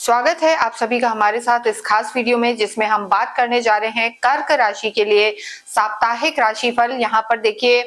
स्वागत है आप सभी का हमारे साथ इस खास वीडियो में, जिसमें हम बात करने जा रहे हैं कर्क राशि के लिए साप्ताहिक राशिफल। यहाँ पर देखिए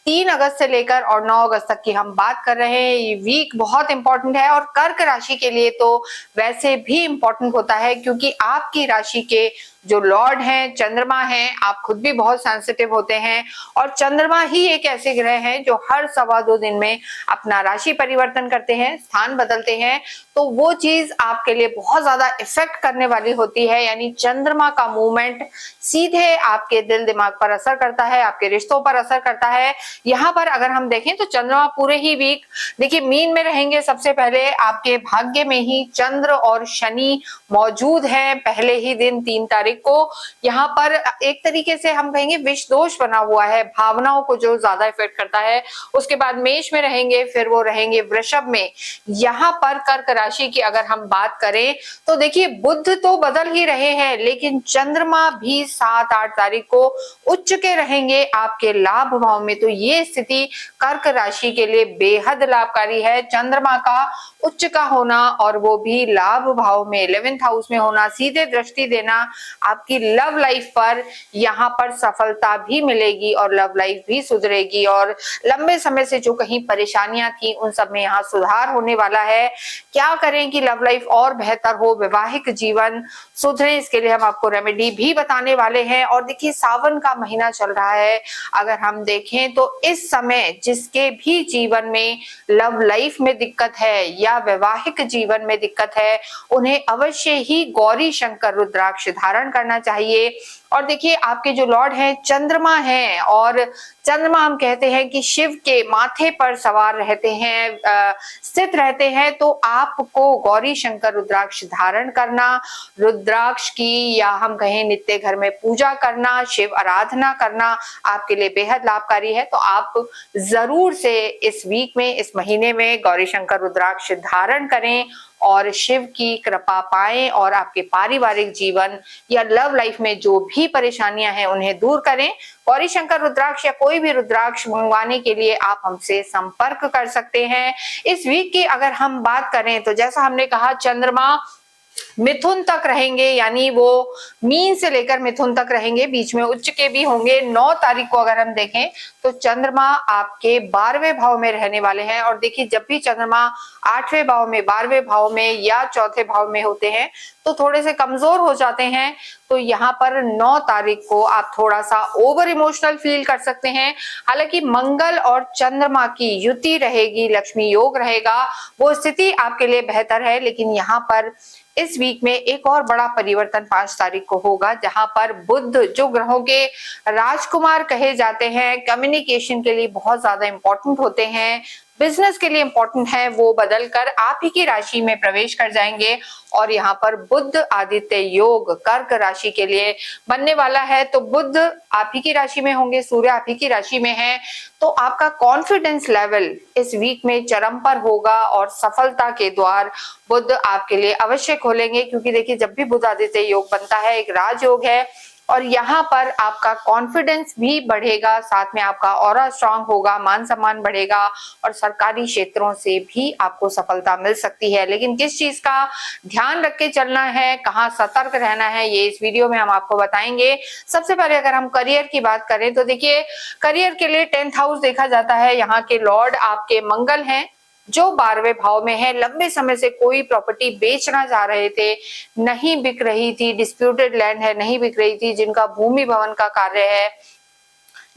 3 अगस्त से लेकर और 9 अगस्त तक की हम बात कर रहे हैं। ये वीक बहुत इंपॉर्टेंट है और कर्क राशि के लिए तो वैसे भी इंपॉर्टेंट होता है, क्योंकि आपकी राशि के जो लॉर्ड हैं चंद्रमा हैं, आप खुद भी बहुत सेंसिटिव होते हैं और चंद्रमा ही एक ऐसे ग्रह हैं जो हर 2.25 दिन में अपना राशि परिवर्तन करते हैं, स्थान बदलते हैं। तो वो चीज आपके लिए बहुत ज्यादा इफेक्ट करने वाली होती है, यानी चंद्रमा का मूवमेंट सीधे आपके दिल दिमाग पर असर करता है, आपके रिश्तों पर असर करता है। यहाँ पर अगर हम देखें तो चंद्रमा पूरे ही वीक देखिए मीन में रहेंगे। सबसे पहले आपके भाग्य में ही चंद्र और शनि मौजूद हैं पहले ही दिन 3 तारीख को। यहाँ पर एक तरीके से हम कहेंगे विष दोष बना हुआ है, भावनाओं को जो ज्यादा इफेक्ट करता है। उसके बाद मेष में रहेंगे, फिर वो रहेंगे वृषभ में। यहाँ पर कर्क राशि की अगर हम बात करें तो देखिए बुध तो बदल ही रहे हैं, लेकिन चंद्रमा भी 7-8 तारीख को उच्च के रहेंगे आपके लाभ भाव में। तो ये स्थिति कर्क राशि के लिए बेहद लाभकारी है। चंद्रमा का उच्च का होना और वो भी लाभ भाव में 11th हाउस में होना, सीधे दृष्टि देना आपकी लव लाइफ पर, यहाँ पर सफलता भी मिलेगी और लव लाइफ भी सुधरेगी और लंबे समय से जो कहीं परेशानियां थी उन सब में यहाँ सुधार होने वाला है। क्या करें कि लव लाइफ और बेहतर हो, वैवाहिक जीवन सुधरे, इसके लिए हम आपको रेमेडी भी बताने वाले हैं। और देखिए सावन का महीना चल रहा है, अगर हम देखें तो इस समय जिसके भी जीवन में लव लाइफ में दिक्कत है या वैवाहिक जीवन में दिक्कत है, उन्हें अवश्य ही गौरी शंकर रुद्राक्ष धारण करना चाहिए। और देखिए आपके जो लॉर्ड हैं चंद्रमा हैं, और चंद्रमा हम कहते हैं कि शिव के माथे पर सवार रहते हैं, स्थित रहते हैं। तो आपको गौरी शंकर रुद्राक्ष धारण करना, रुद्राक्ष की या हम कहें नित्य घर में पूजा करना, शिव आराधना करना आपके लिए बेहद लाभकारी है। तो आप जरूर से इस वीक में, इस महीने में गौरी शंकर रुद्राक्ष धारण करें और शिव की कृपा पाएं और आपके पारिवारिक जीवन या लव लाइफ में जो भी परेशानियां हैं उन्हें दूर करें। गौरी शंकर रुद्राक्ष या कोई भी रुद्राक्ष मंगवाने के लिए आप हमसे संपर्क कर सकते हैं। इस वीक की अगर हम बात करें तो जैसा हमने कहा चंद्रमा मिथुन तक रहेंगे, यानी वो मीन से लेकर मिथुन तक रहेंगे, बीच में उच्च के भी होंगे। 9 तारीख को अगर हम देखें तो चंद्रमा आपके 12वें भाव में रहने वाले हैं। और देखिए जब भी चंद्रमा 8वें भाव में, 12वें भाव में या 4थे भाव में होते हैं तो थोड़े से कमजोर हो जाते हैं। तो यहाँ पर 9 तारीख को आप थोड़ा सा ओवर इमोशनल फील कर सकते हैं। हालांकि मंगल और चंद्रमा की युति रहेगी, लक्ष्मी योग रहेगा, वो स्थिति आपके लिए बेहतर है। लेकिन यहाँ पर इस वीक में एक और बड़ा परिवर्तन 5 तारीख को होगा, जहां पर बुध जो ग्रहों के राजकुमार कहे जाते हैं, कम्युनिकेशन के लिए बहुत ज्यादा इंपॉर्टेंट होते हैं, बिजनेस के लिए इंपॉर्टेंट है, वो बदलकर आप ही की राशि में प्रवेश कर जाएंगे। और यहाँ पर बुध आदित्य योग कर्क राशि के लिए बनने वाला है। तो बुध आप ही की राशि में होंगे, सूर्य आप ही की राशि में है, तो आपका कॉन्फिडेंस लेवल इस वीक में चरम पर होगा और सफलता के द्वार बुध आपके लिए अवश्य खोलेंगे। क्योंकि देखिए जब भी बुध आदित्य योग बनता है, एक राजयोग है, और यहाँ पर आपका कॉन्फिडेंस भी बढ़ेगा, साथ में आपका ऑरा स्ट्रांग होगा, मान सम्मान बढ़ेगा और सरकारी क्षेत्रों से भी आपको सफलता मिल सकती है। लेकिन किस चीज का ध्यान रख के चलना है, कहाँ सतर्क रहना है, ये इस वीडियो में हम आपको बताएंगे। सबसे पहले अगर हम करियर की बात करें तो देखिए करियर के लिए 10th हाउस देखा जाता है। यहाँ के लॉर्ड आपके मंगल हैं जो 12वें भाव में है। लंबे समय से कोई प्रॉपर्टी बेचना चाह रहे थे, नहीं बिक रही थी, डिस्प्यूटेड लैंड है, नहीं बिक रही थी, जिनका भूमि भवन का कार्य है,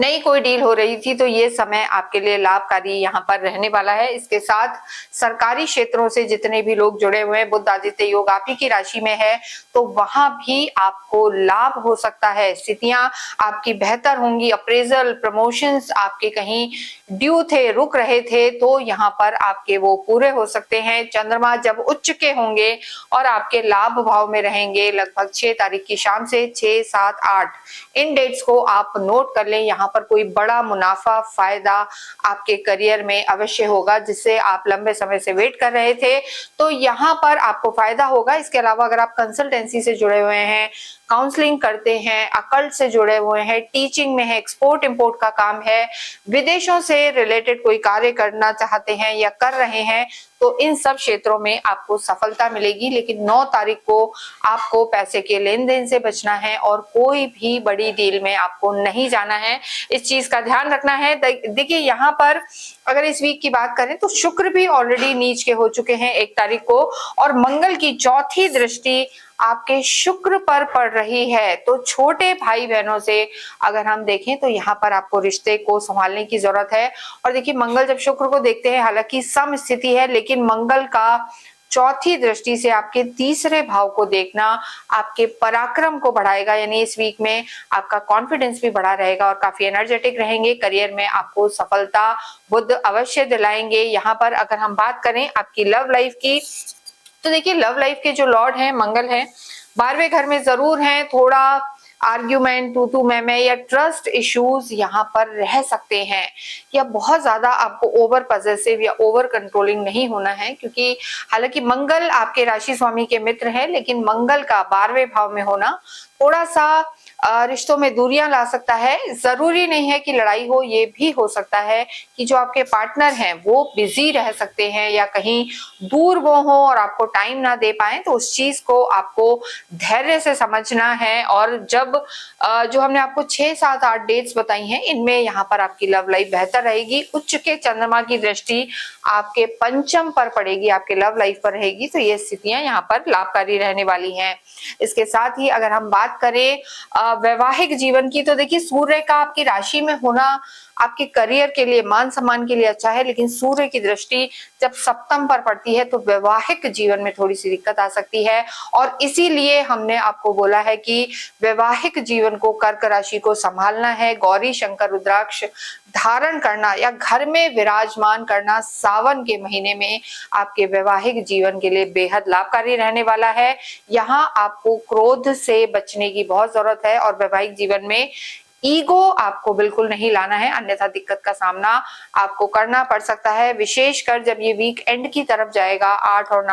नई कोई डील हो रही थी, तो ये समय आपके लिए लाभकारी यहाँ पर रहने वाला है। इसके साथ सरकारी क्षेत्रों से जितने भी लोग जुड़े हुए हैं, बुध आदित्य योग आप ही की राशि में है, तो वहां भी आपको लाभ हो सकता है, स्थितियां आपकी बेहतर होंगी। अप्रेजल, प्रमोशंस आपके कहीं ड्यू थे, रुक रहे थे, तो यहाँ पर आपके वो पूरे हो सकते हैं। चंद्रमा जब उच्च के होंगे और आपके लाभ भाव में रहेंगे लगभग 6 तारीख की शाम से, 6, 7, 8 इन डेट्स को आप नोट कर लें। यहाँ पर कोई बड़ा मुनाफा फायदा आपके करियर में अवश्य होगा, जिससे आप लंबे समय से वेट कर रहे थे, तो यहाँ पर आपको फायदा होगा। इसके अलावा अगर आप कंसल्टेंसी से जुड़े हुए हैं, काउंसलिंग करते हैं, अकल्ट से जुड़े हुए हैं, टीचिंग में है, एक्सपोर्ट इंपोर्ट का काम है, विदेशों से रिलेटेड कोई कार्य करना चाहते हैं या कर रहे हैं, तो इन सब क्षेत्रों में आपको सफलता मिलेगी। लेकिन 9 तारीख को आपको पैसे के लेन देन से बचना है और कोई भी बड़ी डील में आपको नहीं जाना है, इस चीज का ध्यान रखना है। देखिए यहाँ पर अगर इस वीक की बात करें तो शुक्र भी ऑलरेडी नीच के हो चुके हैं 1 तारीख को, और मंगल की चौथी दृष्टि आपके शुक्र पर पड़ रही है। तो छोटे भाई बहनों से अगर हम देखें तो यहाँ पर आपको रिश्ते को संभालने की जरूरत है। और देखिए मंगल जब शुक्र को देखते हैं, हालांकि सम स्थिति है, लेकिन मंगल का चौथी दृष्टि से आपके तीसरे भाव को देखना आपके पराक्रम को बढ़ाएगा, यानी इस वीक में आपका कॉन्फिडेंस भी बढ़ा रहेगा और काफी एनर्जेटिक रहेंगे। करियर में आपको सफलता बुध अवश्य दिलाएंगे। यहाँ पर अगर हम बात करें आपकी लव लाइफ की, तो देखिए लव लाइफ के जो लॉर्ड हैं मंगल हैं, 12वें घर में जरूर हैं। थोड़ा आर्ग्यूमेंट, तू मैं या ट्रस्ट इश्यूज यहाँ पर रह सकते हैं, या बहुत ज्यादा आपको ओवर पॉसेसिव या ओवर कंट्रोलिंग नहीं होना है, क्योंकि हालांकि मंगल आपके राशि स्वामी के मित्र है, लेकिन मंगल का 12वें भाव में होना थोड़ा सा रिश्तों में दूरियां ला सकता है। जरूरी नहीं है कि लड़ाई हो, ये भी हो सकता है कि जो आपके पार्टनर हैं वो बिजी रह सकते हैं या कहीं दूर वो हो और आपको टाइम ना दे पाए, तो उस चीज को आपको धैर्य से समझना है। और जब जो हमने आपको 6, 7, 8 डेट्स बताई हैं, इनमें यहाँ पर आपकी लव लाइफ बेहतर रहेगी। उच्च के चंद्रमा की दृष्टि आपके पंचम पर पड़ेगी, आपके लव लाइफ पर रहेगी, तो ये स्थितियां यहाँ पर लाभकारी रहने वाली हैं। इसके साथ ही अगर हम बात करें वैवाहिक जीवन की, तो देखिए सूर्य का आपकी राशि में होना आपके करियर के लिए, मान सम्मान के लिए अच्छा है, लेकिन सूर्य की दृष्टि जब सप्तम पर पड़ती है तो वैवाहिक जीवन में थोड़ी सी दिक्कत आ सकती है। और इसीलिए हमने आपको बोला है कि वैवाहिक जीवन को, कर्क राशि को संभालना है। गौरी शंकर रुद्राक्ष धारण करना या घर में विराजमान करना सावन के महीने में आपके वैवाहिक जीवन के लिए बेहद लाभकारी रहने वाला है। यहाँ आपको क्रोध से बचने की बहुत जरूरत है और वैवाहिक जीवन में ईगो आपको बिल्कुल नहीं लाना है, अन्यथा दिक्कत का सामना आपको करना पड़ सकता है। विशेषकर जब ये वीक एंड की तरफ जाएगा 8 और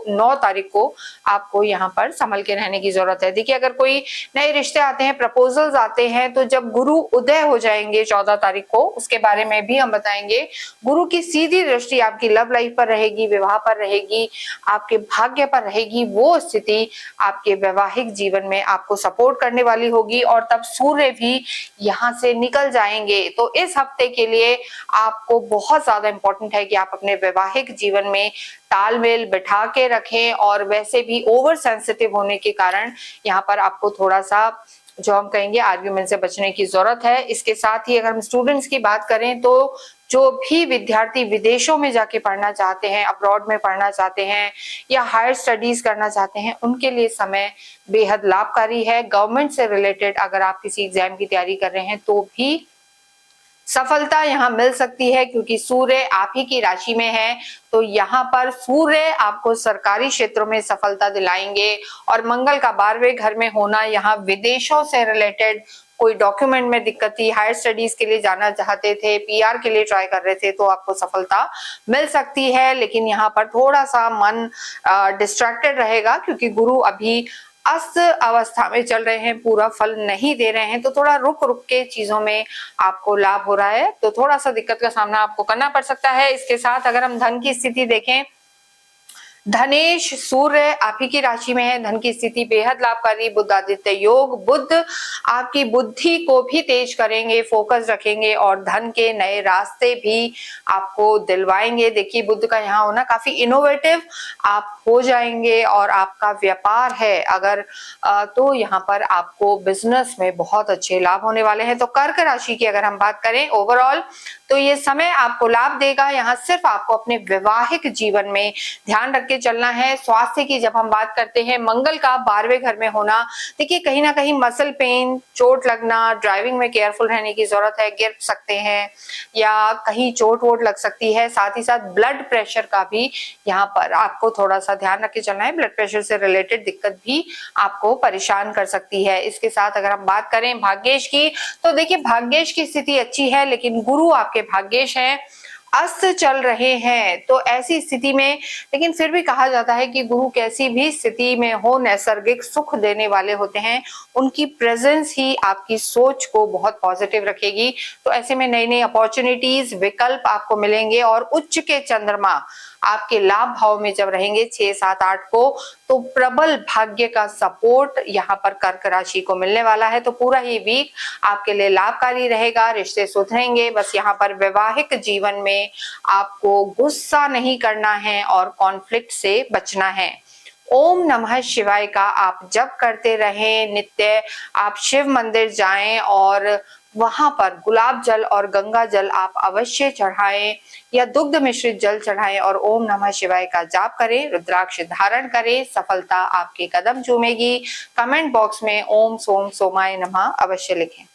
9 तारीख को आपको यहाँ पर संभल के रहने की जरूरत है। देखिए अगर कोई नए रिश्ते आते हैं, प्रपोजल्स आते हैं, तो जब गुरु उदय हो जाएंगे 14 तारीख को, उसके बारे में भी हम बताएंगे। गुरु की सीधी दृष्टि आपकी लव लाइफ पर रहेगी, विवाह पर रहेगी, आपके भाग्य पर रहेगी। वो स्थिति आपके वैवाहिक जीवन में आपको सपोर्ट करने वाली होगी और तब सूर्य भी यहाँ से निकल जाएंगे। तो इस हफ्ते के लिए आपको बहुत ज्यादा इंपॉर्टेंट है कि आप अपने वैवाहिक जीवन में तालमेल बिठा के रखें, और वैसे भी ओवर सेंसिटिव होने के कारण यहाँ पर आपको थोड़ा सा जो हम कहेंगे आर्ग्यूमेंट से बचने की जरूरत है। इसके साथ ही अगर हम स्टूडेंट्स की बात करें, तो जो भी विद्यार्थी विदेशों में जाके पढ़ना चाहते हैं, अब्रॉड में पढ़ना चाहते हैं या हायर स्टडीज करना चाहते हैं, उनके लिए समय बेहद लाभकारी है। गवर्नमेंट से रिलेटेड अगर आप किसी एग्जाम की तैयारी कर रहे हैं तो भी सफलता यहाँ मिल सकती है, क्योंकि सूर्य आप ही की राशि में है। तो यहाँ पर सूर्य आपको सरकारी क्षेत्रों में सफलता दिलाएंगे और मंगल का 12वें घर में होना यहाँ विदेशों से रिलेटेड कोई डॉक्यूमेंट में दिक्कत थी, हायर स्टडीज के लिए जाना चाहते थे, पीआर के लिए ट्राई कर रहे थे, तो आपको सफलता मिल सकती है। लेकिन यहाँ पर थोड़ा सा मन डिस्ट्रैक्टेड रहेगा, क्योंकि गुरु अभी अस्त अवस्था में चल रहे हैं, पूरा फल नहीं दे रहे हैं, तो थोड़ा रुक रुक के चीजों में आपको लाभ हो रहा है, तो थोड़ा सा दिक्कत का सामना आपको करना पड़ सकता है। इसके साथ अगर हम धन की स्थिति देखें, धनेश सूर्य आप ही की राशि में है, धन की स्थिति बेहद लाभकारी। बुध आदित्य योग, बुध आपकी बुद्धि को भी तेज करेंगे, फोकस रखेंगे और धन के नए रास्ते भी आपको दिलवाएंगे। देखिए बुध का यहाँ होना काफी इनोवेटिव आप हो जाएंगे, और आपका व्यापार है अगर तो यहाँ पर आपको बिजनेस में बहुत अच्छे लाभ होने वाले हैं। तो कर्क राशि की अगर हम बात करें ओवरऑल, तो ये समय आपको लाभ देगा। यहाँ सिर्फ आपको अपने वैवाहिक जीवन में ध्यान रख के चलना है। स्वास्थ्य की जब हम बात करते हैं, मंगल का 12वें घर में होना, देखिए कहीं ना कहीं मसल पेन, चोट लगना, ड्राइविंग में केयरफुल रहने की जरूरत है, गिर सकते हैं या कहीं चोट वोट लग सकती है। साथ ही साथ ब्लड प्रेशर का भी यहाँ पर आपको थोड़ा सा ध्यान रख के चलना है, ब्लड प्रेशर से रिलेटेड दिक्कत भी आपको परेशान कर सकती है। इसके साथ अगर हम बात करें भाग्येश की, तो देखिए भाग्येश की स्थिति अच्छी है, लेकिन गुरु आपके भाग्येश हैं, अस्त चल रहे हैं। तो ऐसी स्थिति में, लेकिन फिर भी कहा जाता है कि गुरु कैसी भी स्थिति में हो नैसर्गिक सुख देने वाले होते हैं, उनकी प्रेजेंस ही आपकी सोच को बहुत पॉजिटिव रखेगी। तो ऐसे में नई नई अपॉर्चुनिटीज, विकल्प आपको मिलेंगे। और उच्च के चंद्रमा आपके लाभ भाव में जब रहेंगे 6, 7, 8 को, तो प्रबल भाग्य का सपोर्ट यहाँ पर कर्क राशि को मिलने वाला है। तो पूरा ही वीक आपके लिए लाभकारी रहेगा, रिश्ते सुधरेंगे। बस यहाँ पर वैवाहिक जीवन में आपको गुस्सा नहीं करना है और कॉन्फ्लिक्ट से बचना है। ओम नमः शिवाय का आप जप करते रहें नित्य। आप शिव मंदिर जाएं और वहां पर गुलाब जल और गंगा जल आप अवश्य चढ़ाएं या दुग्ध मिश्रित जल चढ़ाएं और ओम नमः शिवाय का जाप करें, रुद्राक्ष धारण करें। सफलता आपके कदम चूमेगी। कमेंट बॉक्स में ओम सोम सोमाय नमः अवश्य लिखें।